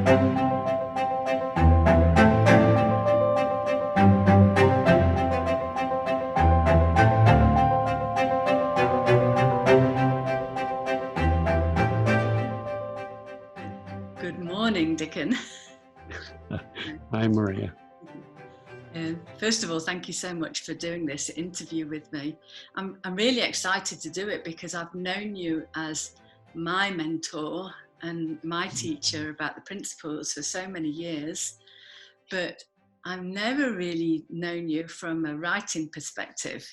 Good morning, Dicken. Hi, Maria. First of all, thank you so much for doing this interview with me. I'm really excited to do it because I've known you as my mentor and my teacher about the principles for so many years, but I've never really known you from a writing perspective.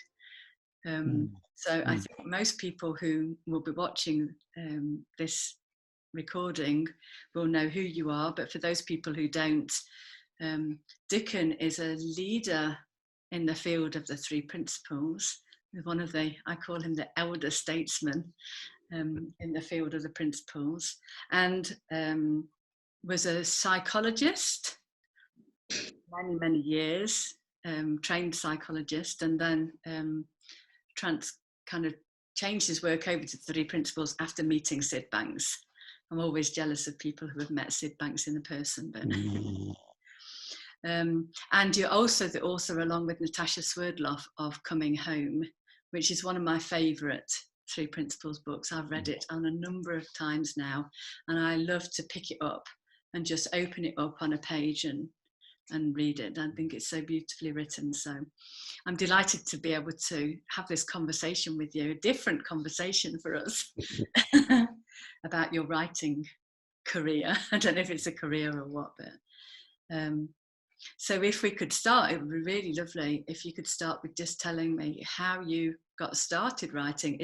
So I think most people who will be watching this recording will know who you are, but for those people who don't, Dicken is a leader in the field of the three principles. One of the, I call him the elder statesman in the field of the principles, and was a psychologist many years, trained psychologist, and then kind of changed his work over to the three principles after meeting Sid Banks. I'm always jealous of people who have met Sid Banks in person, but and you're also the author, along with Natasha Swerdloff, of Coming Home, which is one of my favourite Three Principles books. I've read it on a number of times now, and I love to pick it up and just open it up on a page and read it. I think it's so beautifully written. So I'm delighted to be able to have this conversation with you, a different conversation for us about your writing career. I don't know if it's a career or what, but so if we could start, it would be really lovely if you could start with just telling me how you got started writing.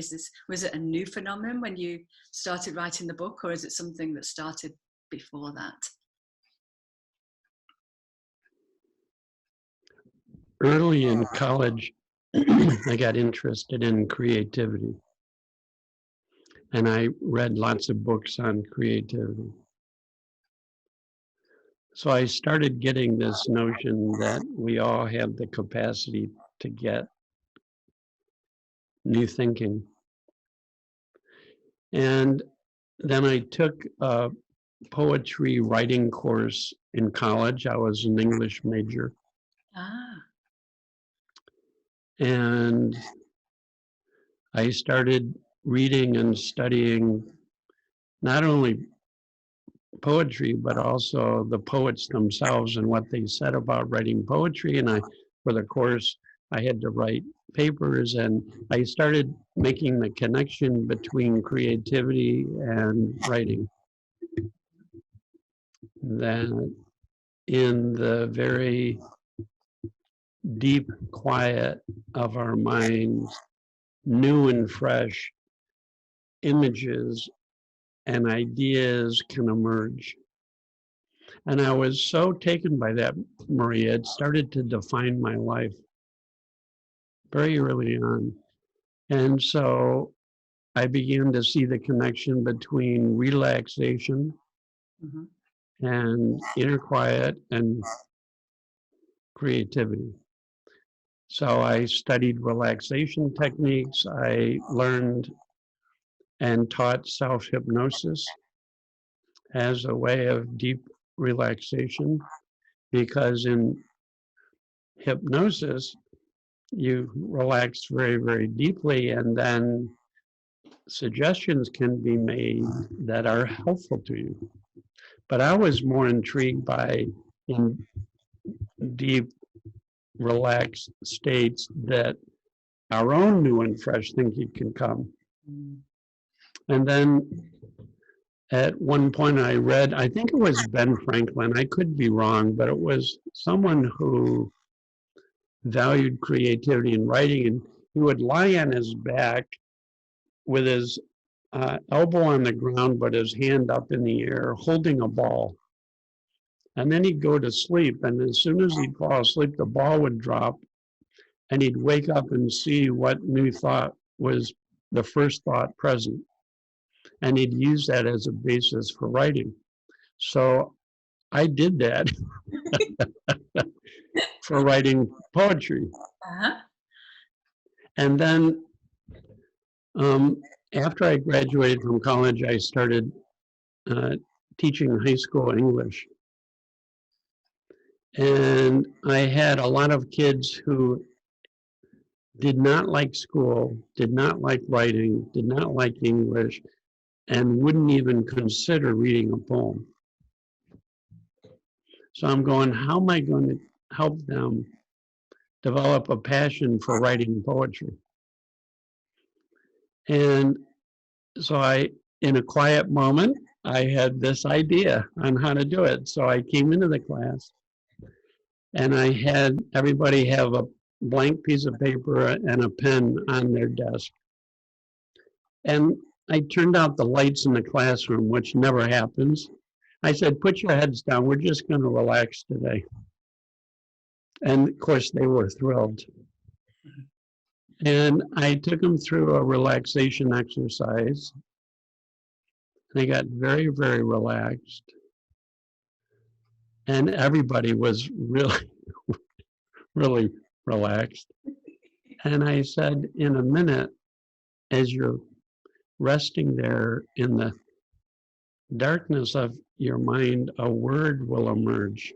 Was it a new phenomenon when you started writing the book, or is it something that started before that? Early in college, I got interested in creativity, and I read lots of books on creativity. So I started getting this notion that we all have the capacity to get new thinking. And then I took a poetry writing course in college. I was an English major. And I started reading and studying not only poetry, but also the poets themselves and what they said about writing poetry. And for the course, I had to write papers, and I started making the connection between creativity and writing. Then in the very deep quiet of our minds, new and fresh images and ideas can emerge. And I was so taken by that, Maria, it started to define my life very early on. And so I began to see the connection between relaxation and inner quiet and creativity. So I studied relaxation techniques. I learned and taught self-hypnosis as a way of deep relaxation, because in hypnosis, you relax very deeply, and then suggestions can be made that are helpful to you. But I was more intrigued by in deep, relaxed states that our own new and fresh thinking can come. And then at one point I read, I think it was Ben Franklin, I could be wrong, but it was someone who valued creativity in writing, and he would lie on his back with his elbow on the ground, but his hand up in the air, holding a ball. And then he'd go to sleep, and as soon as he'd fall asleep, the ball would drop, and he'd wake up and see what new thought was the first thought present. And he'd use that as a basis for writing. So I did that for writing poetry. And then after I graduated from college, I started teaching high school English. And I had a lot of kids who did not like school, did not like writing, did not like English, and wouldn't even consider reading a poem. So I'm going, how am I going to help them develop a passion for writing poetry? And so in a quiet moment, I had this idea on how to do it. So I came into the class and I had everybody have a blank piece of paper and a pen on their desk. And I turned out the lights in the classroom, which never happens. I said, put your heads down. We're just going to relax today. And of course, they were thrilled. And I took them through a relaxation exercise. They got very, very relaxed. And everybody was really, really relaxed. And I said, in a minute, as you're resting there in the darkness of your mind, a word will emerge.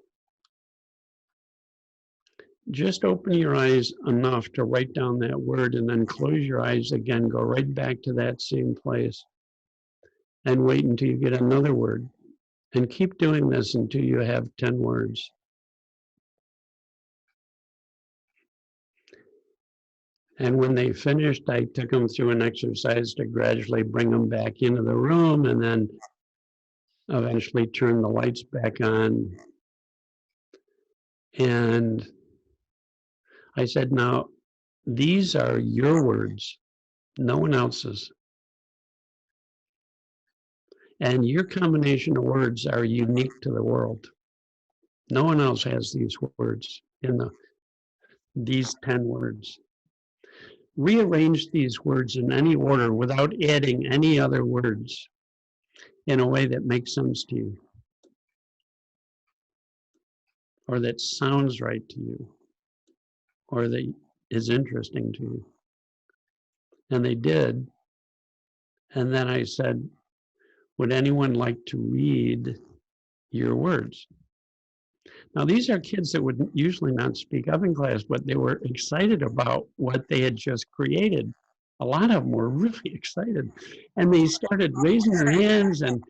Just open your eyes enough to write down that word and then close your eyes again, go right back to that same place and wait until you get another word. And keep doing this until you have 10 words. And when they finished, I took them through an exercise to gradually bring them back into the room and then eventually turn the lights back on. And I said, now, these are your words, no one else's. And your combination of words are unique to the world. No one else has these words these 10 words. Rearrange these words in any order without adding any other words in a way that makes sense to you or that sounds right to you or that is interesting to you. And they did. And then I said, would anyone like to read your words? Now, these are kids that would usually not speak up in class, but they were excited about what they had just created. A lot of them were really excited. And they started raising their hands and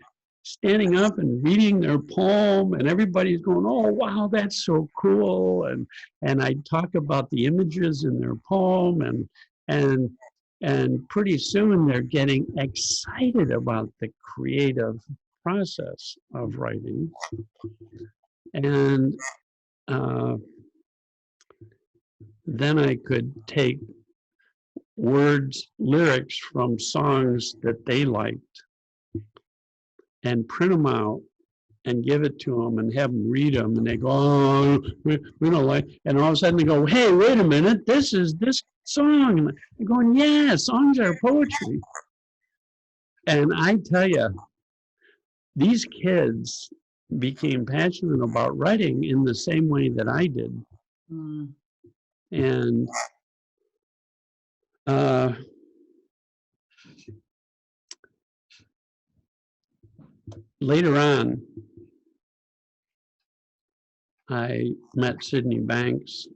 standing up and reading their poem, and everybody's going, oh, wow, that's so cool. And I talk about the images in their poem, and pretty soon they're getting excited about the creative process of writing. And then I could take lyrics from songs that they liked and print them out and give it to them and have them read them. And they go, oh, we don't like, and all of a sudden they go, hey, wait a minute, this is this song. And I'm going, yeah, songs are poetry. And I tell you, these kids became passionate about writing in the same way that I did. Mm. And later on, I met Sydney Banks,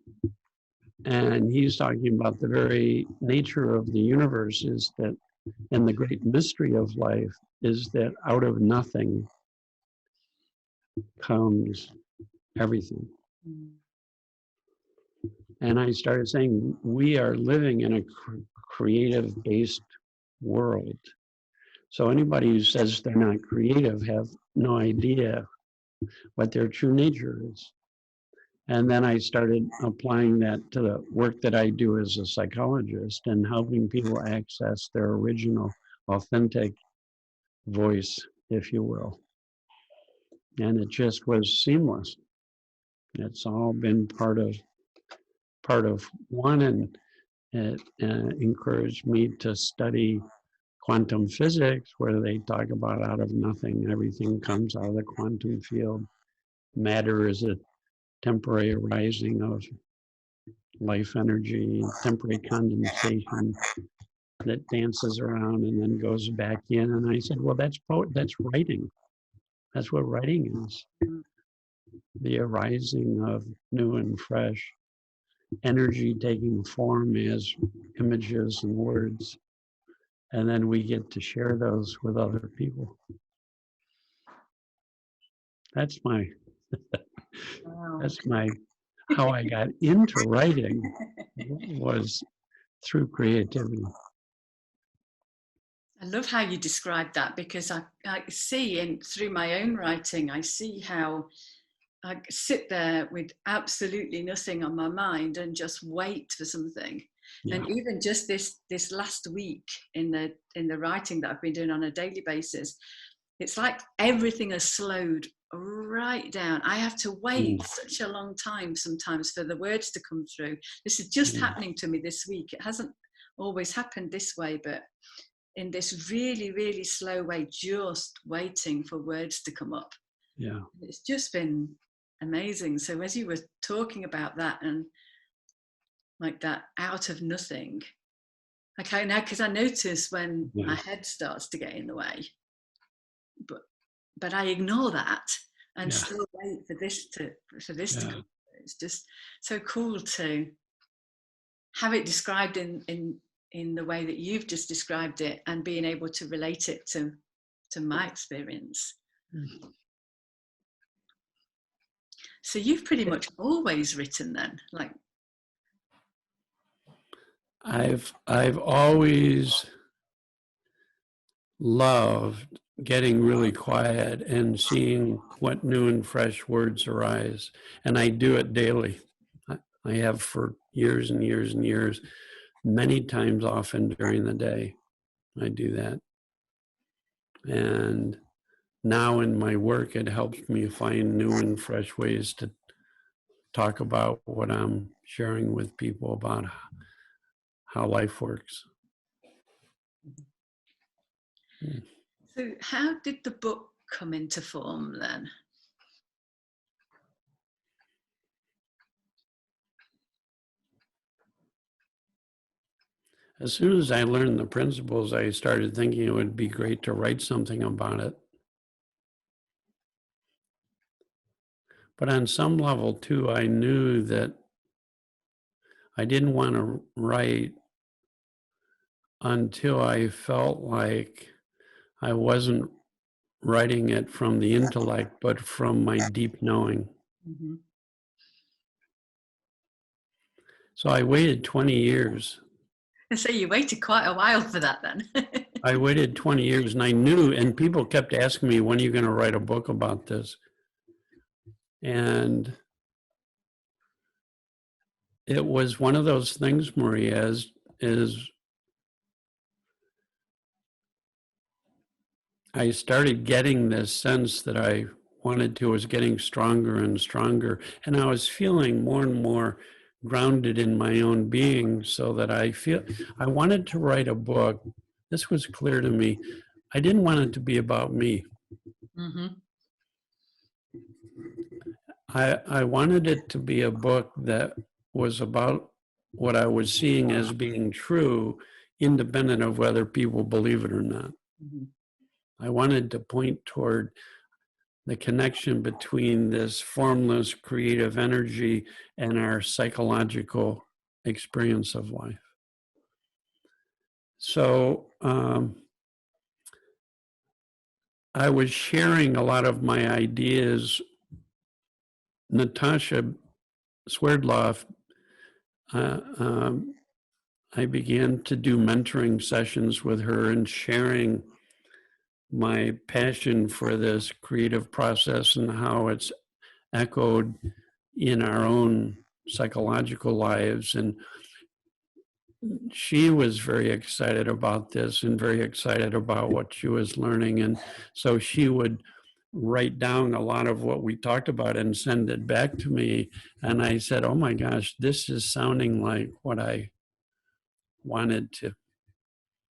and he's talking about the very nature of the universe is that, and the great mystery of life is that out of nothing comes everything. Mm. And I started saying, we are living in a creative-based world. So anybody who says they're not creative have no idea what their true nature is. And then I started applying that to the work that I do as a psychologist and helping people access their original, authentic voice, if you will. And it just was seamless. It's all been part of one, and it encouraged me to study quantum physics, where they talk about out of nothing, everything comes out of the quantum field. Matter is a temporary arising of life energy, temporary condensation that dances around and then goes back in. And I said, well, that's writing. That's what writing is. The arising of new and fresh energy taking form as images and words. And then we get to share those with other people. That's my, Wow. that's my, how I got into writing was through creativity. I love how you describe that, because I see through my own writing, I see how I sit there with absolutely nothing on my mind and just wait for something. Yeah. And even just this last week in the writing that I've been doing on a daily basis, it's like everything has slowed right down. I have to wait such a long time sometimes for the words to come through. This is just happening to me this week. It hasn't always happened this way, but in this really, really slow way, just waiting for words to come up. Yeah. It's just been amazing. So as you were talking about that, and like that out of nothing, okay, now, because I notice when my head starts to get in the way, but I ignore that and still wait for this to come. It's just so cool to have it described in the way that you've just described it, and being able to relate it to my experience. So you've pretty much always written then, like. I've always loved getting really quiet and seeing what new and fresh words arise. And I do it daily. I have for years and years and years, many times often during the day. I do that. And now in my work, it helps me find new and fresh ways to talk about what I'm sharing with people about how life works. So how did the book come into form then? As soon as I learned the principles, I started thinking it would be great to write something about it. But on some level too, I knew that I didn't want to write until I felt like I wasn't writing it from the intellect, but from my deep knowing. Mm-hmm. So I waited 20 years. And so you waited quite a while for that then. I waited 20 years, and I knew, and people kept asking me, when are you going to write a book about this? And it was one of those things, Maria, is I started getting this sense that I wanted to, was getting stronger and stronger. And I was feeling more and more grounded in my own being, so that I wanted to write a book. This was clear to me. I didn't want it to be about me. Mm-hmm. I wanted it to be a book that was about what I was seeing as being true, independent of whether people believe it or not. Mm-hmm. I wanted to point toward the connection between this formless creative energy and our psychological experience of life. So I was sharing a lot of my ideas. Natasha Swerdloff, I began to do mentoring sessions with her and sharing my passion for this creative process and how it's echoed in our own psychological lives. And she was very excited about this and very excited about what she was learning. And so she would write down a lot of what we talked about and send it back to me. And I said, oh my gosh, this is sounding like what I wanted to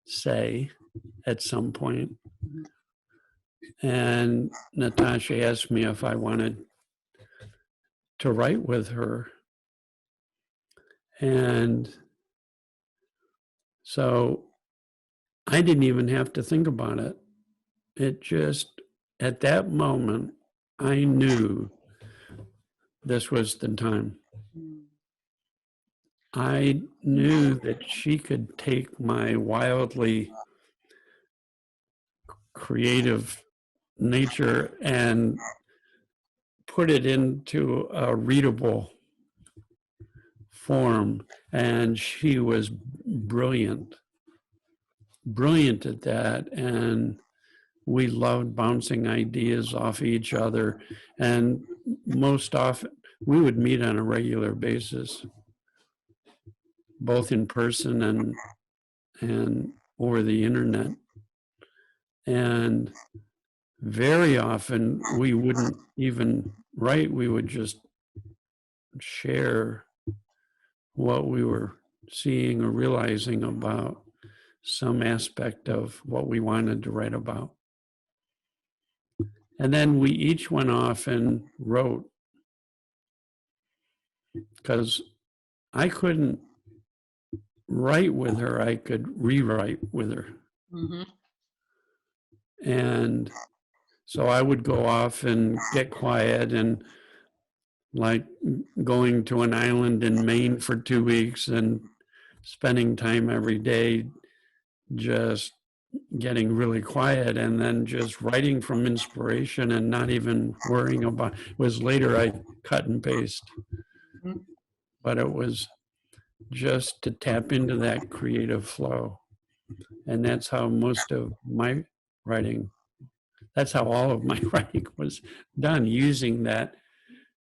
say at some point. And Natasha asked me if I wanted to write with her. And so I didn't even have to think about it. It just at that moment, I knew this was the time. I knew that she could take my wildly creative nature and put it into a readable form. And she was brilliant at that. And we loved bouncing ideas off each other. And most often, we would meet on a regular basis, both in person and over the internet. And very often we wouldn't even write, we would just share what we were seeing or realizing about some aspect of what we wanted to write about. And then we each went off and wrote, because I couldn't write with her, I could rewrite with her. Mm-hmm. And so I would go off and get quiet, and like going to an island in Maine for 2 weeks and spending time every day just getting really quiet, and then just writing from inspiration and not even worrying about it. Was later I cut and paste. Mm-hmm. But it was just to tap into that creative flow. And that's how most of my writing, that's how all of my writing was done, using that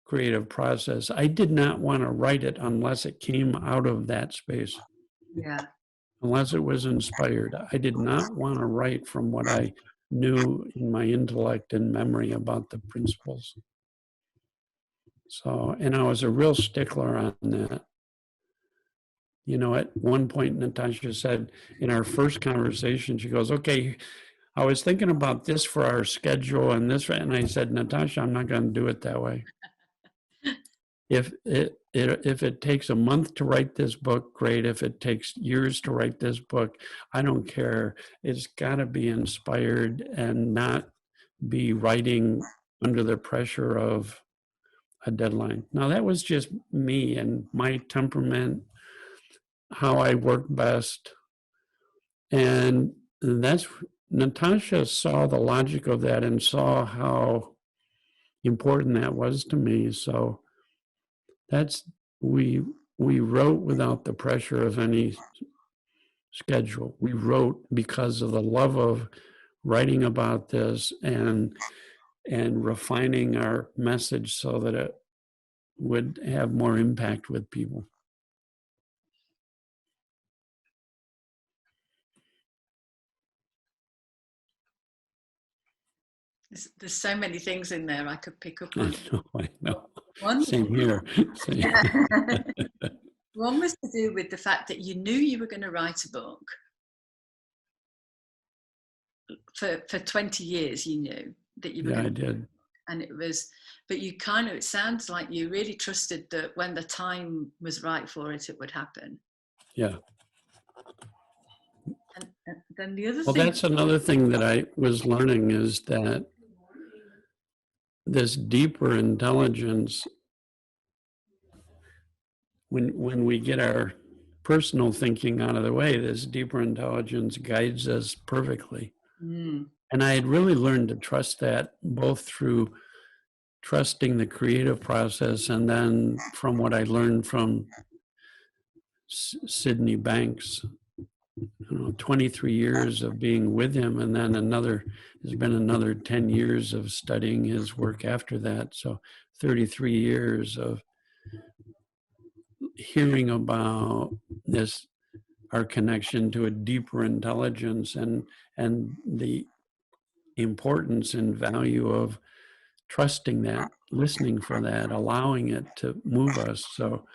creative process. I did not want to write it unless it came out of that space. Yeah. Unless it was inspired. I did not want to write from what I knew in my intellect and memory about the principles. So, and I was a real stickler on that. You know, at one point, Natasha said in our first conversation, she goes, okay, I was thinking about this for our schedule and this, and I said, Natasha, I'm not going to do it that way. If it takes a month to write this book, great. If it takes years to write this book, I don't care. It's got to be inspired and not be writing under the pressure of a deadline. Now, that was just me and my temperament, how I work best. And that's, Natasha saw the logic of that and saw how important that was to me. So that's, we wrote without the pressure of any schedule. We wrote because of the love of writing about this and refining our message so that it would have more impact with people. There's so many things in there I could pick up on. I know. One, Same here. Same. One was to do with the fact that you knew you were going to write a book. For 20 years, you knew that you were going to. I did. And it was, but you kind of, it sounds like you really trusted that when the time was right for it, it would happen. Yeah. And then the other thing. Well, that's another thing that I was learning is that this deeper intelligence, when we get our personal thinking out of the way, this deeper intelligence guides us perfectly. Mm. And I had really learned to trust that, both through trusting the creative process and then from what I learned from Sydney Banks, 23 years of being with him, and then there's been another 10 years of studying his work after that. So 33 years of hearing about this, our connection to a deeper intelligence and the importance and value of trusting that, listening for that, allowing it to move us. So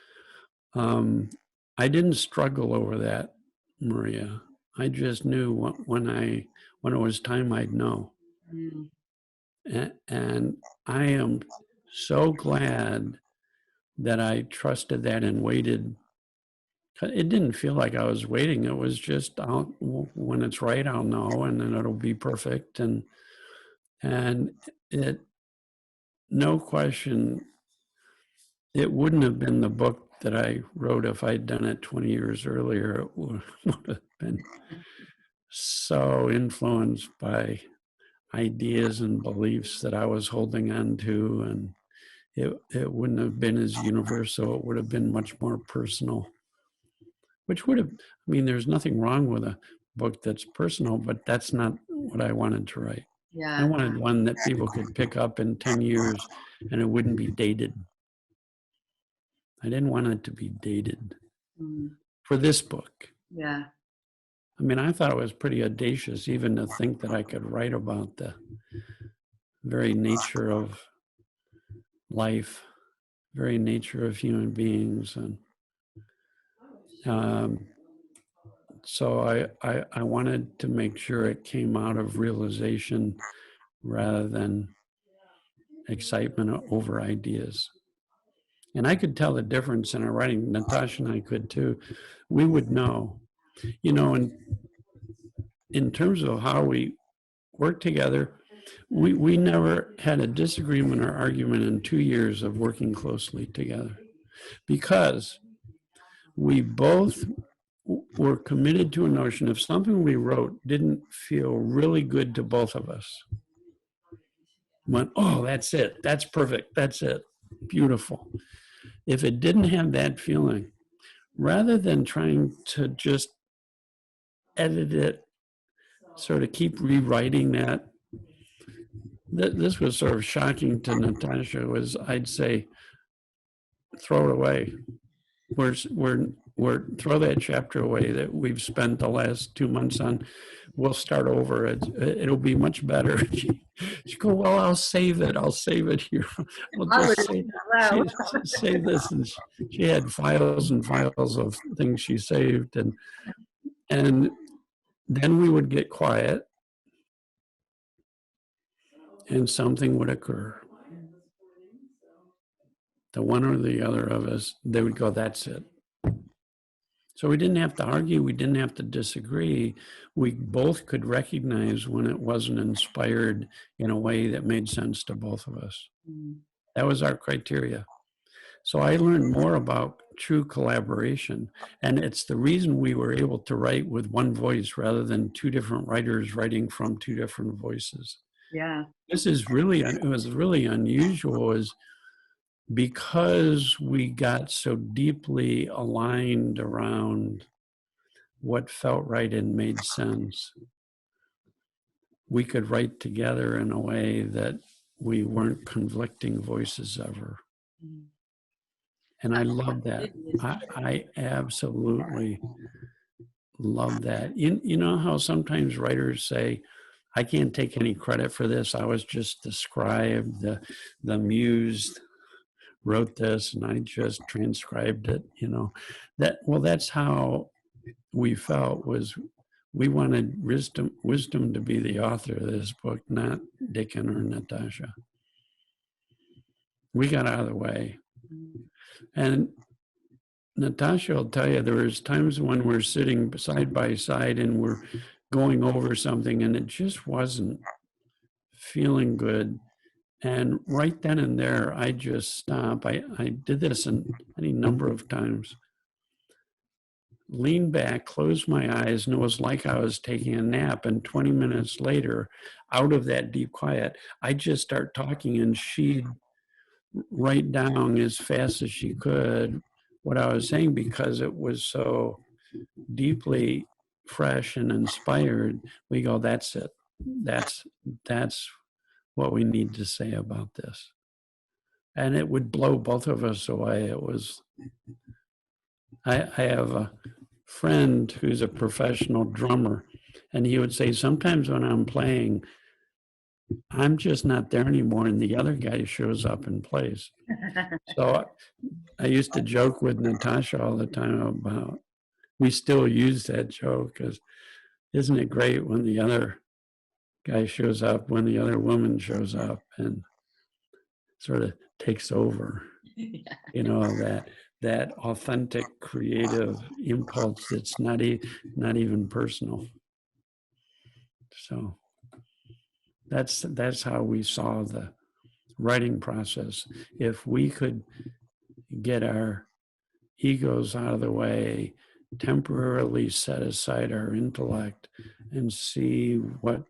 I didn't struggle over that, Maria. I just knew when it was time, I'd know. Mm. And I am so glad that I trusted that and waited. It didn't feel like I was waiting. It was just, when it's right, I'll know, and then it'll be perfect. And And it, no question, it wouldn't have been the book that I wrote if I'd done it 20 years earlier. It would have been so influenced by ideas and beliefs that I was holding on to, and it wouldn't have been as universal. It would have been much more personal, which would have, I mean, there's nothing wrong with a book that's personal, but that's not what I wanted to write. I Yeah. wanted one that people could pick up in 10 years and it wouldn't be dated. I didn't want it to be dated for this book. Yeah. I mean, I thought it was pretty audacious even to think that I could write about the very nature of life, very nature of human beings. And so I wanted to make sure it came out of realization rather than excitement over ideas. And I could tell the difference in our writing. Natasha and I could too. We would know, you know, in terms of how we work together, we never had a disagreement or argument in 2 years of working closely together, because we both were committed to a notion if something we wrote didn't feel really good to both of us, went, oh, that's it, that's perfect, that's it, beautiful. If it didn't have that feeling, rather than trying to just edit it, sort of keep rewriting that, this was sort of shocking to Natasha, was I'd say, throw it away. We're throw that chapter away that we've spent the last 2 months on. We'll start over. It'll be much better. She go, well, I'll save it. I'll save it here. We'll just save this. And she had files and files of things she saved, and then we would get quiet, and something would occur. The one or the other of us, they would go, that's it. So we didn't have to argue. We didn't have to disagree. We both could recognize when it wasn't inspired in a way that made sense to both of us. That was our criteria. So I learned more about true collaboration. And it's the reason we were able to write with one voice rather than two different writers writing from two different voices. Yeah. This is really, it was really unusual, is because we got so deeply aligned around what felt right and made sense, we could write together in a way that we weren't conflicting voices ever. And I love that. I absolutely love that. You know how sometimes writers say, I can't take any credit for this. I was just the scribe, the muse wrote this and I just transcribed it, you know. That's how we felt, was we wanted wisdom to be the author of this book, not Dicken or Natasha. We got out of the way. And Natasha will tell you, there was times when we're sitting side by side and we're going over something and it just wasn't feeling good. And right then and there, I just stop. I did this any number of times. Lean back, close my eyes, and it was like I was taking a nap. And 20 minutes later, out of that deep quiet, I just start talking, and she'd write down as fast as she could what I was saying, because it was so deeply fresh and inspired. We go, that's it. That's what we need to say about this. And it would blow both of us away. It was, I have a friend who's a professional drummer, and he would say, sometimes when I'm playing, I'm just not there anymore, and the other guy shows up and plays. So I used to joke with Natasha all the time about, we still use that joke, because isn't it great when the other guy shows up, when the other woman shows up and sort of takes over, you know, that authentic creative impulse that's not even personal. So That's how we saw the writing process. If we could get our egos out of the way, temporarily set aside our intellect, and see what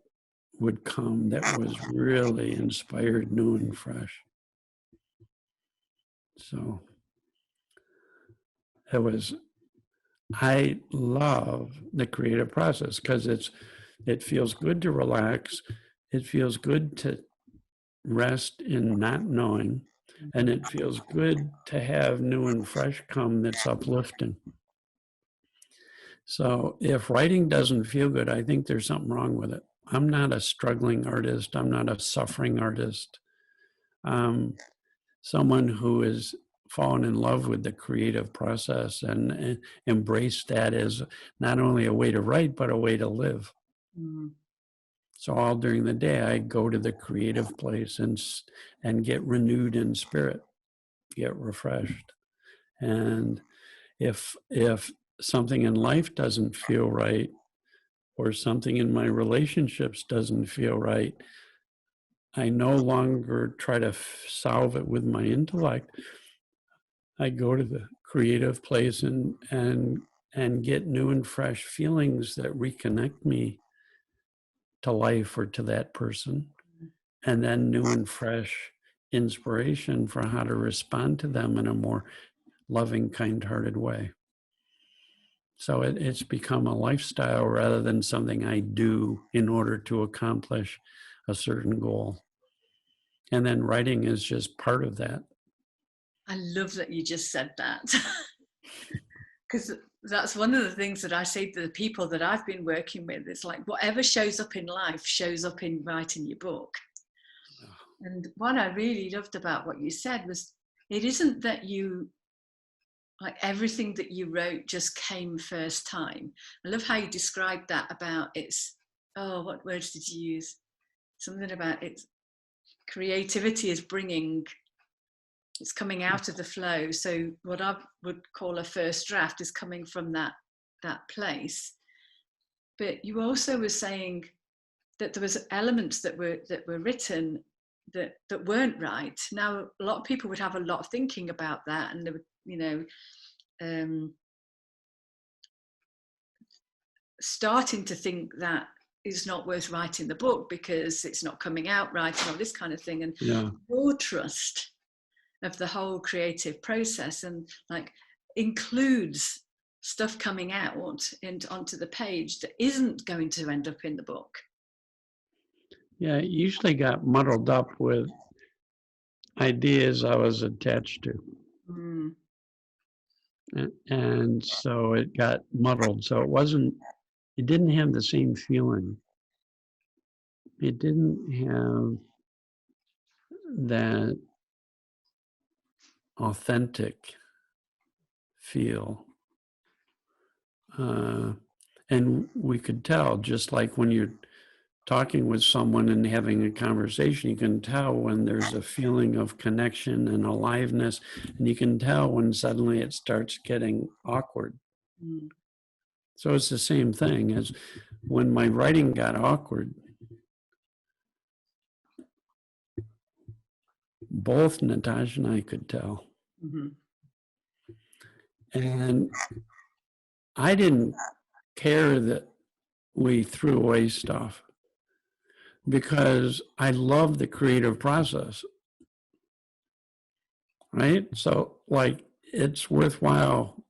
would come that was really inspired, new, and fresh. So I love the creative process because it feels good to relax. It feels good to rest in not knowing. And it feels good to have new and fresh come that's uplifting. So if writing doesn't feel good, I think there's something wrong with it. I'm not a struggling artist. I'm not a suffering artist. Someone who has fallen in love with the creative process and embraced that as not only a way to write, but a way to live. Mm. So all during the day, I go to the creative place and get renewed in spirit, get refreshed. And if something in life doesn't feel right, or something in my relationships doesn't feel right, I no longer try to solve it with my intellect. I go to the creative place and get new and fresh feelings that reconnect me to life or to that person, and then new and fresh inspiration for how to respond to them in a more loving, kind-hearted way. So it's become a lifestyle rather than something I do in order to accomplish a certain goal. And then writing is just part of that. I love that you just said that. Because that's one of the things that I say to the people that I've been working with. It's like whatever shows up in life shows up in writing your book. And what I really loved about what you said was it isn't that you, like everything that you wrote just came first time. I love how you described that about what words did you use? Something about it's creativity is it's coming out of the flow. So what I would call a first draft is coming from that place. But you also were saying that there was elements that were written that weren't right. Now a lot of people would have a lot of thinking about that, and they would, starting to think that it's not worth writing the book because it's not coming out right and all this kind of thing. And your trust of the whole creative process and like includes stuff coming out and onto the page that isn't going to end up in the book. Yeah, it usually got muddled up with ideas I was attached to. Mm. And so it got muddled. So it didn't have the same feeling. It didn't have that authentic feel. And we could tell, just like when you're talking with someone and having a conversation, you can tell when there's a feeling of connection and aliveness, and you can tell when suddenly it starts getting awkward. Mm. So it's the same thing as when my writing got awkward. Both Natasha and I could tell. Mm-hmm. And I didn't care that we threw away stuff because I love the creative process, right? So like it's worthwhile,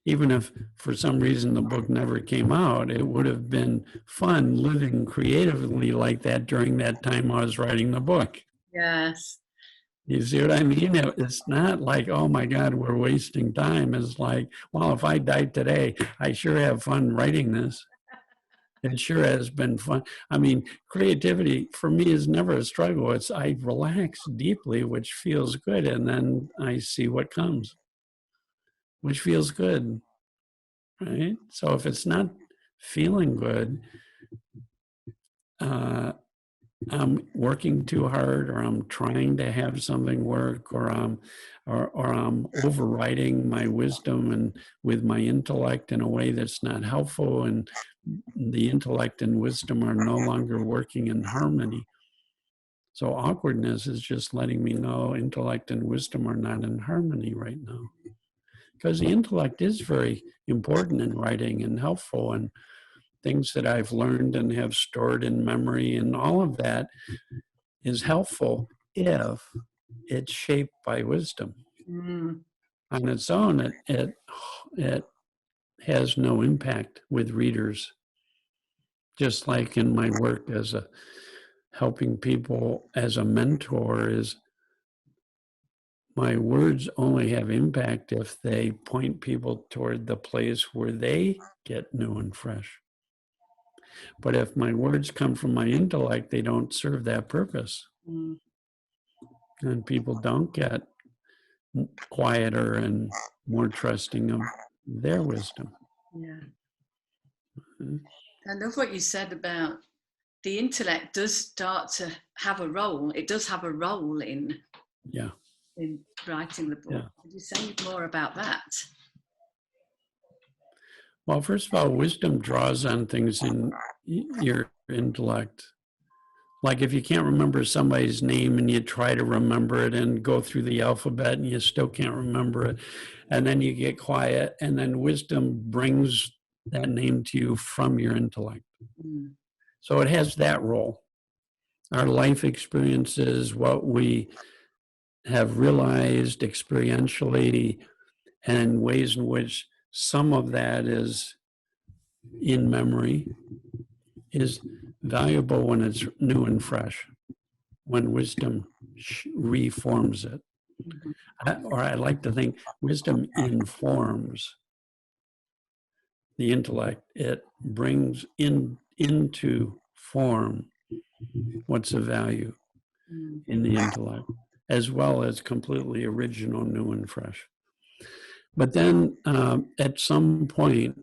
even if for some reason the book never came out, it would have been fun living creatively like that during that time I was writing the book. Yes. You see what I mean? It's not like, oh my God, we're wasting time. It's like, well, if I died today, I sure have fun writing this. It sure has been fun. I mean, creativity for me is never a struggle. I relax deeply, which feels good. And then I see what comes, which feels good, right? So if it's not feeling good, I'm working too hard, or I'm trying to have something work, or I'm overriding my wisdom and with my intellect in a way that's not helpful, and the intellect and wisdom are no longer working in harmony. So awkwardness is just letting me know intellect and wisdom are not in harmony right now. Because the intellect is very important in writing and helpful, and things that I've learned and have stored in memory, and all of that is helpful if it's shaped by wisdom. Mm. On its own, it has no impact with readers. Just like in my work as a helping people as a mentor, is my words only have impact if they point people toward the place where they get new and fresh. But if my words come from my intellect, they don't serve that purpose. Mm. And people don't get quieter and more trusting of their wisdom. Yeah. I love what you said about the intellect does start to have a role. It does have a role in writing the book. Yeah. Could you say more about that? Well, first of all, wisdom draws on things in your intellect. Like if you can't remember somebody's name and you try to remember it and go through the alphabet and you still can't remember it, and then you get quiet, and then wisdom brings that name to you from your intellect. Mm. So it has that role. Our life experiences, what we have realized experientially, and ways in which some of that is in memory, is valuable when it's new and fresh, when wisdom reforms it. Mm-hmm. Or I like to think wisdom informs the intellect. It brings into form what's of value in the intellect, as well as completely original, new and fresh. But then at some point,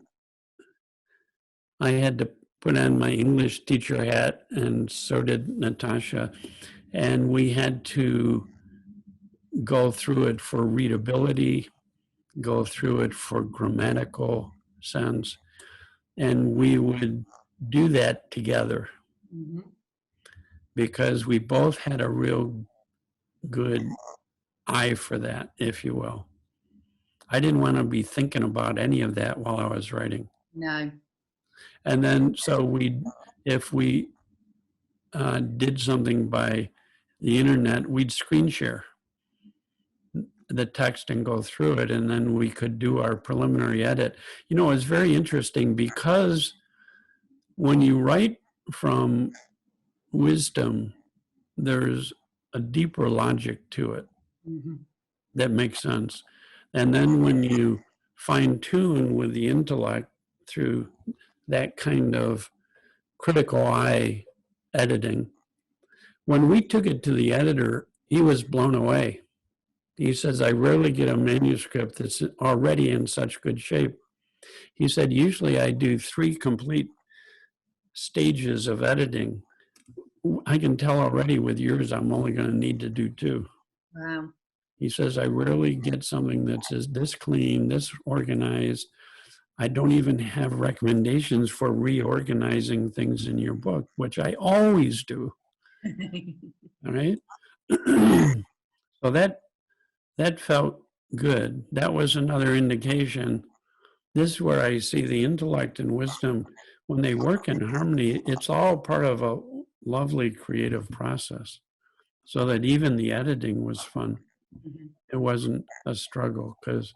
I had to put on my English teacher hat, and so did Natasha, and we had to go through it for readability, go through it for grammatical sense, and we would do that together. Mm-hmm. Because we both had a real good eye for that, if you will. I didn't want to be thinking about any of that while I was writing. No. And then, so if we did something by the internet, we'd screen share the text and go through it, and then we could do our preliminary edit. You know, it's very interesting because when you write from wisdom, there's a deeper logic to it. Mm-hmm. That makes sense. And then when you fine tune with the intellect through that kind of critical eye editing, when we took it to the editor, he was blown away. He says, I rarely get a manuscript that's already in such good shape. He said, usually I do 3 complete stages of editing. I can tell already with yours, I'm only going to need to do 2. Wow. He says, I rarely get something that's this clean, this organized. I don't even have recommendations for reorganizing things in your book, which I always do. All right. So that felt good. That was another indication. This is where I see the intellect and wisdom, when they work in harmony, it's all part of a lovely creative process. So that even the editing was fun. Mm-hmm. It wasn't a struggle because,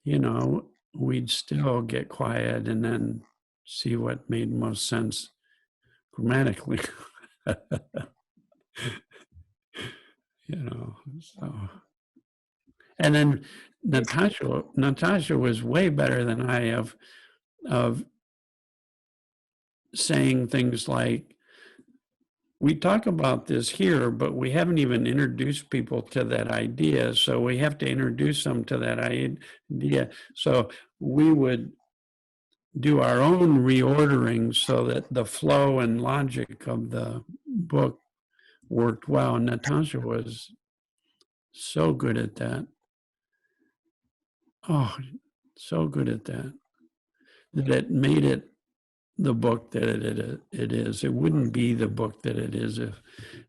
you know, we'd still get quiet and then see what made most sense grammatically. You know, so. And then Natasha was way better than I of saying things like, we talk about this here, but we haven't even introduced people to that idea. So we have to introduce them to that idea. So we would do our own reordering so that the flow and logic of the book worked well. And Natasha was so good at that. Oh, so good at that. That it made it the book that it is. It wouldn't be the book that it is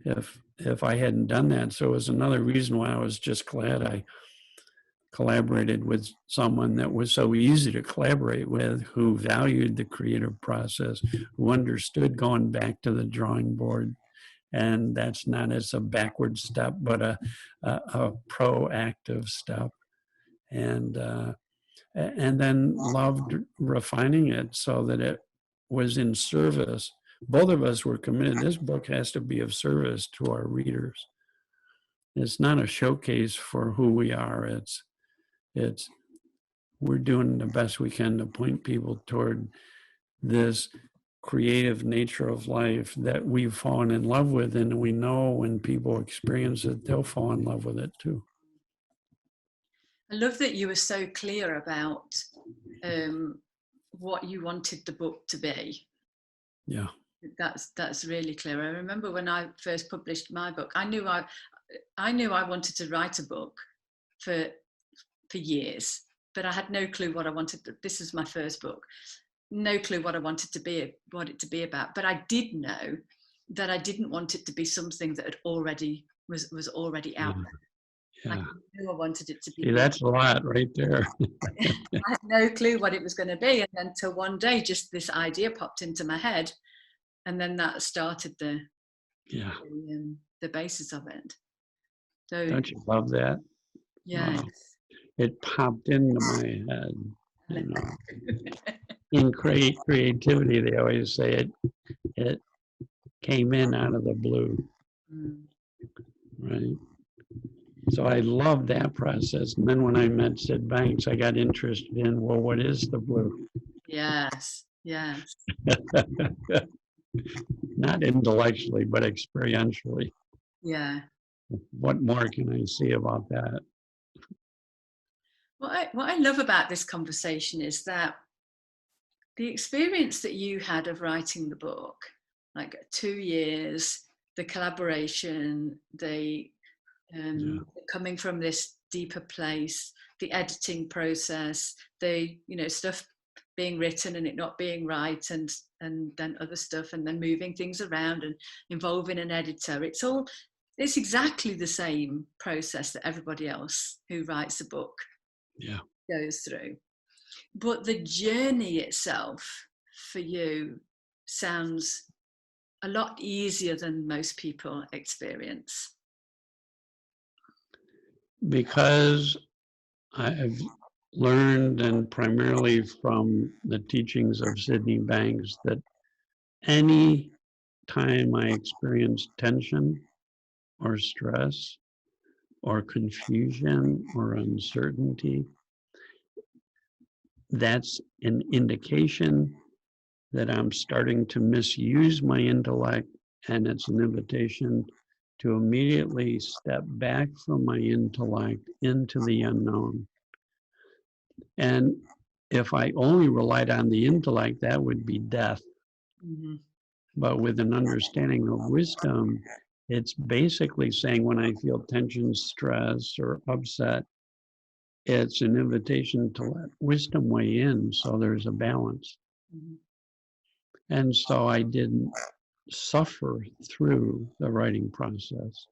if I hadn't done that. So it was another reason why I was just glad I collaborated with someone that was so easy to collaborate with, who valued the creative process, who understood going back to the drawing board. And that's not as a backward step, but a proactive step. And then loved refining it so that it was in service. Both of us were committed. This book has to be of service to our readers. It's not a showcase for who we are. It's we're doing the best we can to point people toward this creative nature of life that we've fallen in love with, and we know when people experience it, they'll fall in love with it too. I love that you were so clear about what you wanted the book to be. Yeah, that's really clear. I remember when I first published my book, I knew I wanted to write a book for years, but I had no clue what I wanted. This was my first book. No clue what I wanted it to be about. But I did know that I didn't want it to be something that was already out there. yeah. I knew I wanted it to be. See, that's a lot right there. I had no clue what it was going to be, and then until one day, just this idea popped into my head, and then that started the basis of it. So, don't you love that? Yeah. Wow. It popped into my head. You know, in creativity, they always say it came in out of the blue, right? So I love that process. And then when I met Sid Banks, I got interested in, well, what is the blue? Yes, yes. Not intellectually, but experientially. Yeah. What more can I see about that? What I love about this conversation is that the experience that you had of writing the book, like 2 years, the collaboration, the coming from this deeper place, the editing process, the stuff being written and it not being right, and then other stuff, and then moving things around and involving an editor. It's exactly the same process that everybody else who writes a book goes through. But the journey itself for you sounds a lot easier than most people experience. Because I've learned, and primarily from the teachings of Sydney Banks, that any time I experience tension or stress or confusion or uncertainty, that's an indication that I'm starting to misuse my intellect, and it's an invitation to immediately step back from my intellect into the unknown. And if I only relied on the intellect, that would be death. Mm-hmm. But with an understanding of wisdom, it's basically saying when I feel tension, stress, or upset, it's an invitation to let wisdom weigh in so there's a balance. Mm-hmm. And so I didn't suffer through the writing process.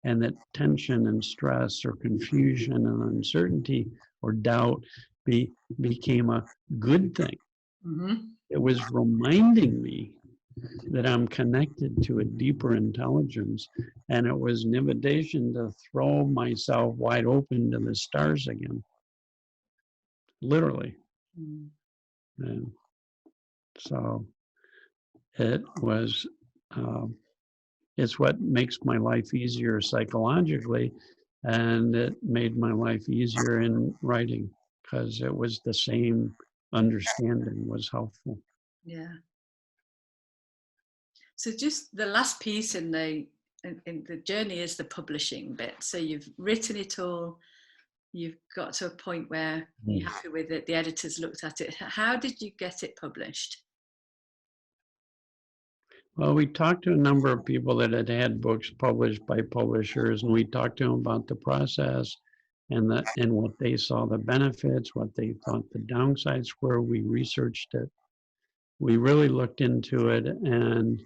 And that tension and stress or confusion and uncertainty or doubt became a good thing. Mm-hmm. It was reminding me that I'm connected to a deeper intelligence, and it was an invitation to throw myself wide open to the stars again, literally. Mm-hmm. And so it was, it's what makes my life easier psychologically, and it made my life easier in writing because it was the same understanding was helpful. Yeah. So just the last piece in the journey is the publishing bit. So you've written it all, you've got to a point where you're happy with it, the editors looked at it. How did you get it published? Well, we talked to a number of people that had had books published by publishers, and we talked to them about the process and what they saw the benefits, what they thought the downsides were. We researched it. we really looked into it, and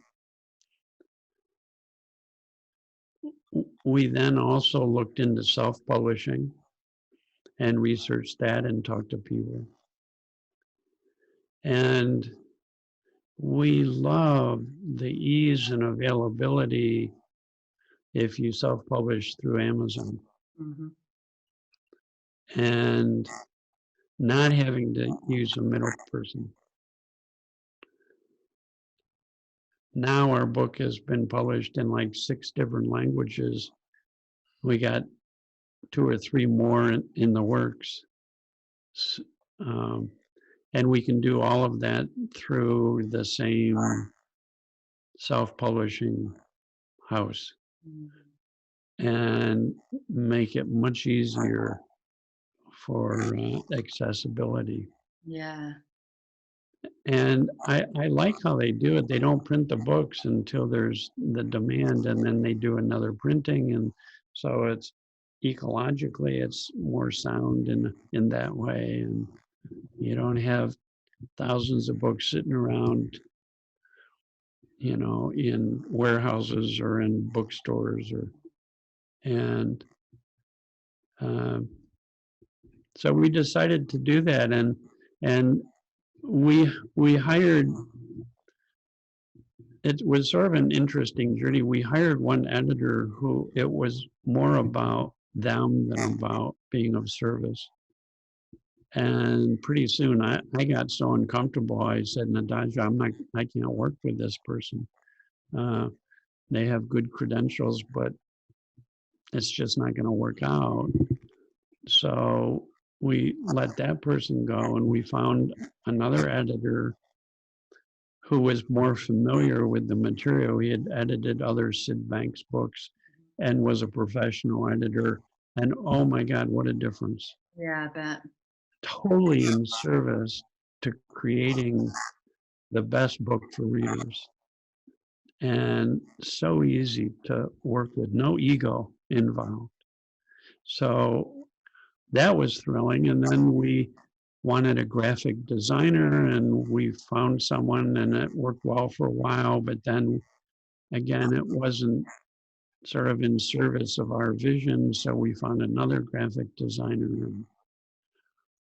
we then also looked into self-publishing and researched that and talked to people. And we love the ease and availability if you self-publish through Amazon. Mm-hmm. And not having to use a middle person. Now our book has been published in like 6 different languages. We got 2 or 3 more in the works. And we can do all of that through the same self-publishing house, and make it much easier for accessibility. Yeah. And I like how they do it. They don't print the books until there's the demand, and then they do another printing. And so it's ecologically, it's more sound in that way. And you don't have thousands of books sitting around, you know, in warehouses or in bookstores, and so we decided to do that, and we hired. It was sort of an interesting journey. We hired one editor who it was more about them than about being of service. And pretty soon I got so uncomfortable. I said, Natasha, I can't work with this person. They have good credentials, but it's just not going to work out. So we let that person go, and we found another editor who was more familiar with the material. He had edited other Sid Banks books and was a professional editor. And oh my God, what a difference. Yeah, I bet. Totally in service to creating the best book for readers. And so easy to work with, no ego involved. So that was thrilling. And then we wanted a graphic designer, and we found someone, and it worked well for a while, but then again, it wasn't sort of in service of our vision, so we found another graphic designer.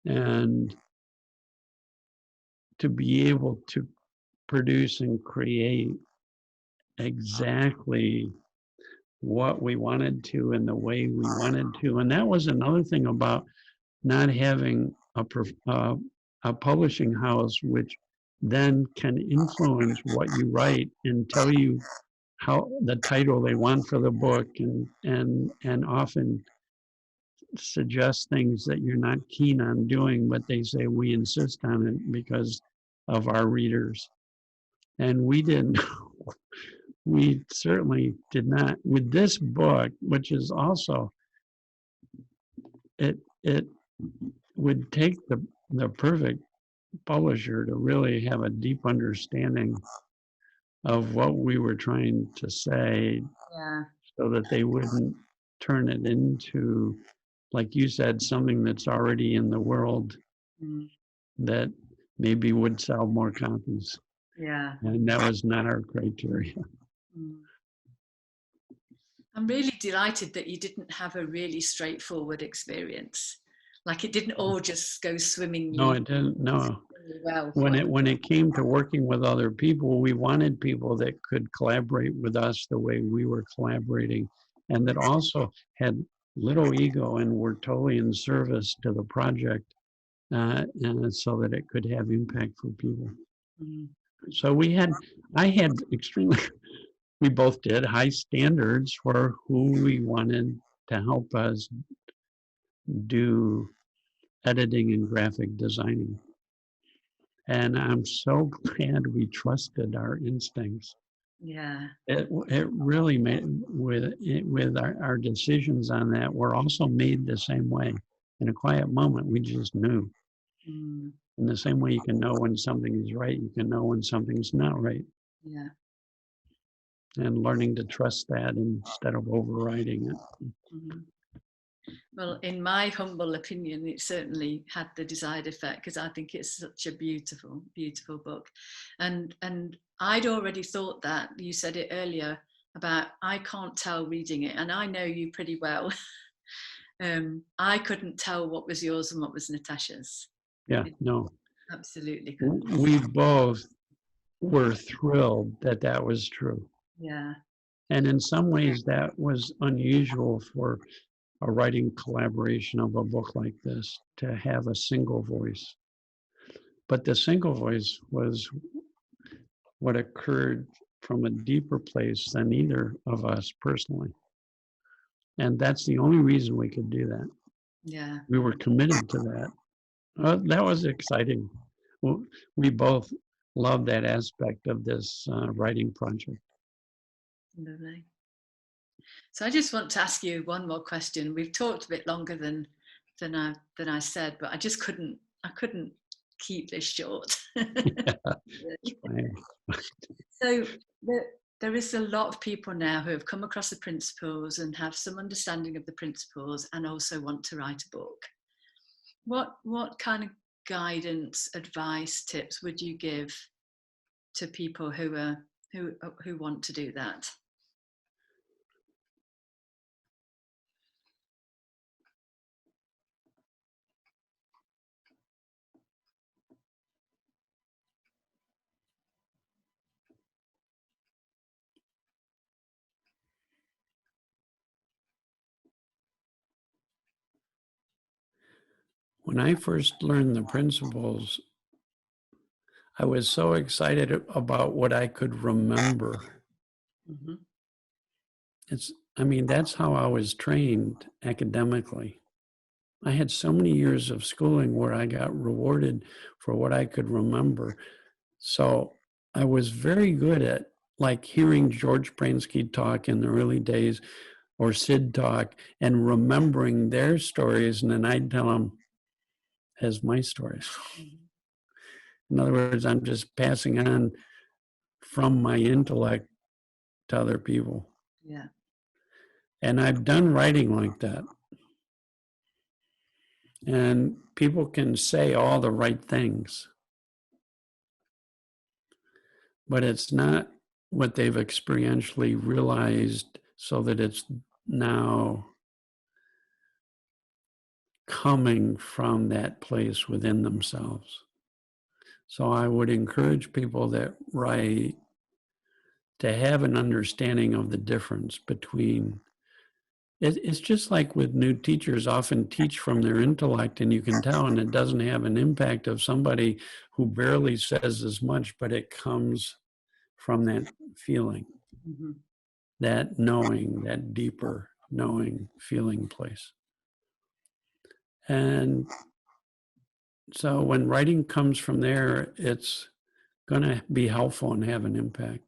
And to be able to produce and create exactly what we wanted to in the way we wanted to. And that was another thing about not having a publishing house, which then can influence what you write and tell you how the title they want for the book, and often suggest things that you're not keen on doing, but they say we insist on it because of our readers. And we didn't. We certainly did not with this book, which is also it would take the perfect publisher to really have a deep understanding of what we were trying to say, Yeah. so that they wouldn't turn it into, like you said, something that's already in the world that maybe would sell more copies. Yeah. And that was not our criteria. I'm really delighted that you didn't have a really straightforward experience. Like it didn't all just go swimming. No, it didn't. No. Well, When it came to working with other people, we wanted people that could collaborate with us the way we were collaborating, and that also had little ego and were totally in service to the project, and so that it could have impact for people. So I had extremely, we both did high standards for who we wanted to help us do editing and graphic designing. And I'm so glad we trusted our instincts. Yeah. It really made, with our decisions on that were also made the same way. In a quiet moment, we just knew. In the same way you can know when something is right, you can know when something's not right. Yeah. And learning to trust that instead of overriding it. Well, in my humble opinion, it certainly had the desired effect, because I think it's such a beautiful, beautiful book. And I'd already thought that. You said it earlier about I can't tell reading it, and I know you pretty well. I couldn't tell what was yours and what was Natasha's. Yeah, no. Absolutely couldn't. We both were thrilled that that was true. Yeah. And in some ways, that was unusual for a writing collaboration of a book like this, to have a single voice. But the single voice was what occurred from a deeper place than either of us personally. And that's the only reason we could do that. Yeah. We were committed to that. That was exciting. We both love that aspect of this writing project. Lovely. So I just want to ask you one more question. We've talked a bit longer than I said, but I just couldn't keep this short. So there is a lot of people now who have come across the principles and have some understanding of the principles and also want to write a book. What kind of guidance, advice, tips would you give to people who want to do that? When I first learned the principles, I was so excited about what I could remember. Mm-hmm. That's how I was trained academically. I had so many years of schooling where I got rewarded for what I could remember. So I was very good at like hearing George Bransky talk in the early days, or Sid talk, and remembering their stories, and then I'd tell them as my stories. In other words, I'm just passing on from my intellect to other people. Yeah. And I've done writing like that. And people can say all the right things, but it's not what they've experientially realized, so that it's now coming from that place within themselves. So I would encourage people that write to have an understanding of the difference between, it's just like with new teachers often teach from their intellect, and you can tell, and it doesn't have an impact of somebody who barely says as much, but it comes from that feeling, Mm-hmm. that knowing, that deeper knowing, feeling place. And so when writing comes from there, it's going to be helpful and have an impact.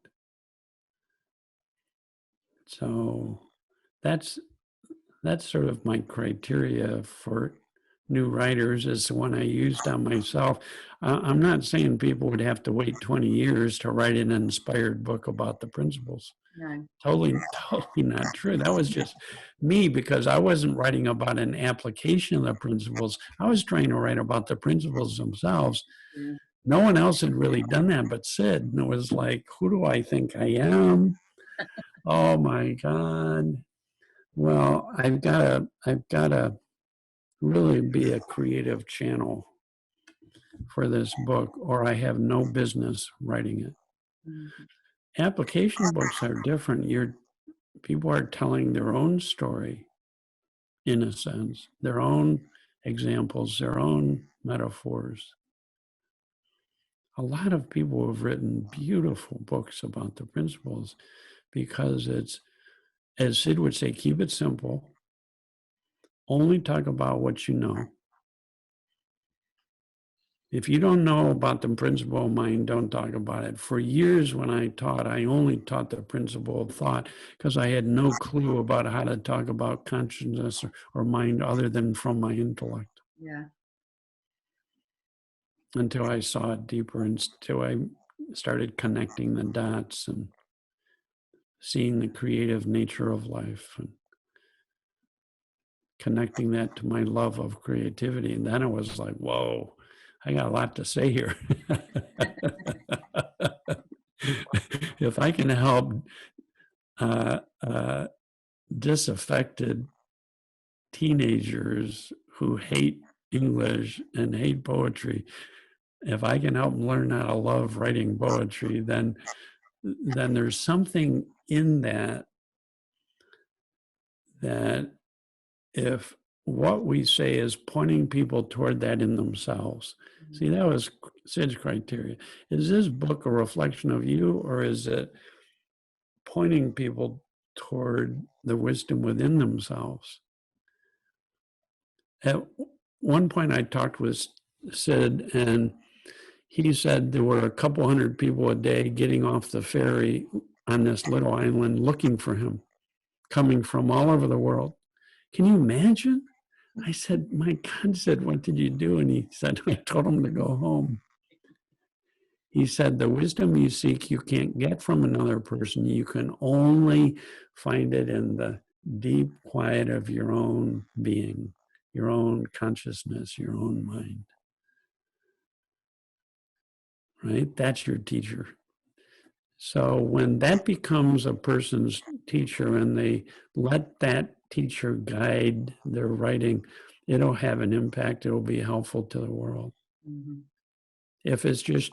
So that's sort of my criteria for new writers, is the one I used on myself. I'm not saying people would have to wait 20 years to write an inspired book about the principles. No. Totally not true. That was just me, because I wasn't writing about an application of the principles. I was trying to write about the principles themselves. Yeah. No one else had really done that but Sid. And it was like, who do I think I am? Oh my God. Well, I've got to really be a creative channel for this book, or I have no business writing it. Mm-hmm. Application books are different. People are telling their own story, in a sense, their own examples, their own metaphors. A lot of people have written beautiful books about the principles, because it's, as Sid would say, keep it simple. Only talk about what you know. If you don't know about the principle of mind, don't talk about it. For years when I taught, I only taught the principle of thought, because I had no clue about how to talk about consciousness or mind other than from my intellect. Yeah. Until I saw it deeper, until I started connecting the dots and seeing the creative nature of life. And connecting that to my love of creativity. And then it was like, whoa, I got a lot to say here. If I can help disaffected teenagers who hate English and hate poetry, if I can help them learn how to love writing poetry, then there's something in that if what we say is pointing people toward that in themselves. See, that was Sid's criteria. Is this book a reflection of you, or is it pointing people toward the wisdom within themselves? At one point I talked with Sid, and he said there were a couple hundred people a day getting off the ferry on this little island looking for him, coming from all over the world. Can you imagine? I said, my God, Sid, what did you do? And he said, I told him to go home. He said, the wisdom you seek, you can't get from another person. You can only find it in the deep quiet of your own being, your own consciousness, your own mind. Right? That's your teacher. So when that becomes a person's teacher and they let that teacher guide their writing, it'll have an impact. It'll be helpful to the world. Mm-hmm. If it's just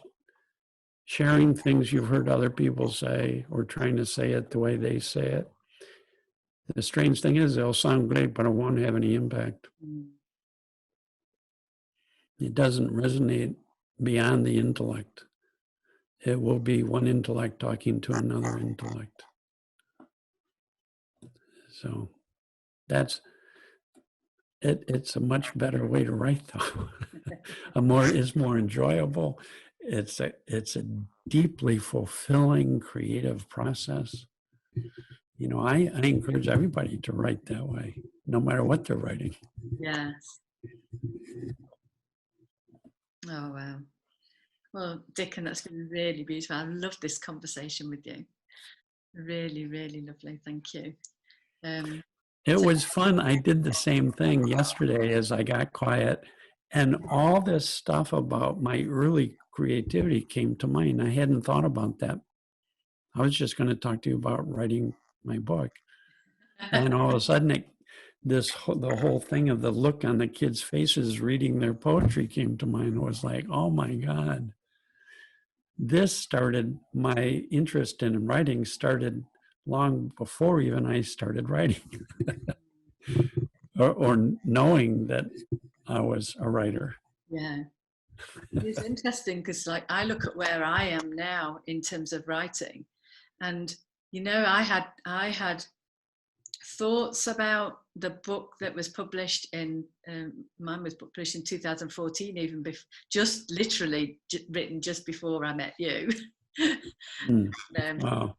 sharing things you've heard other people say or trying to say it the way they say it, the strange thing is they'll sound great, but it won't have any impact. Mm-hmm. It doesn't resonate beyond the intellect. It will be one intellect talking to another intellect. So that's it. It's a much better way to write, though. It's more enjoyable. It's a deeply fulfilling creative process. You know, I encourage everybody to write that way, no matter what they're writing. Yes. Oh, wow. Well, Dicken, that's been really beautiful. I love this conversation with you. Really, really lovely. Thank you. It was fun. I did the same thing yesterday as I got quiet, and all this stuff about my early creativity came to mind. I hadn't thought about that. I was just going to talk to you about writing my book. And all of a sudden, the whole thing of the look on the kids' faces reading their poetry came to mind. It was like, oh my God. This started, my interest in writing started long before even I started writing. or knowing that I was a writer. Yeah. It's interesting because like I look at where I am now in terms of writing, and you know, I had thoughts about the book that was published in mine was published in 2014, even just literally written just before I met you. Wow.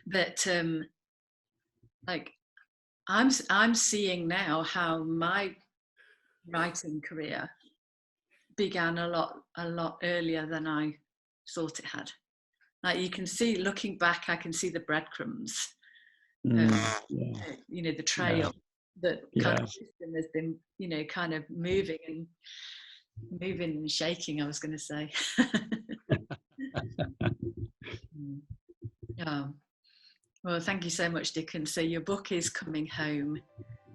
But like I'm seeing now how my writing career began a lot earlier than I thought it had. Like you can see, looking back, I can see the breadcrumbs. You know, the trail that kind of system has been, you know, kind of moving and shaking, I was going to say. Oh. Well, thank you so much, Dicken. So your book is coming home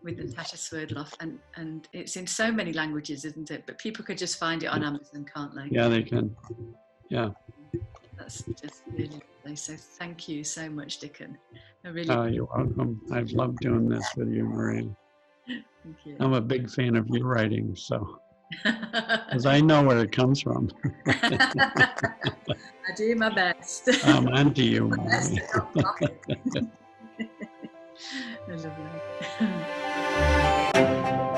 with Natasha Swerdloff, and it's in so many languages, isn't it? But people could just find it on Amazon, can't they? Yeah, they can. Yeah. That's just really lovely. So thank you so much, Dicken. I really. You're welcome. I've loved doing this with you, Maria. Thank you. I'm a big fan of your writing, so because I know where it comes from. I do my best. I'm onto you, Maria. I love it.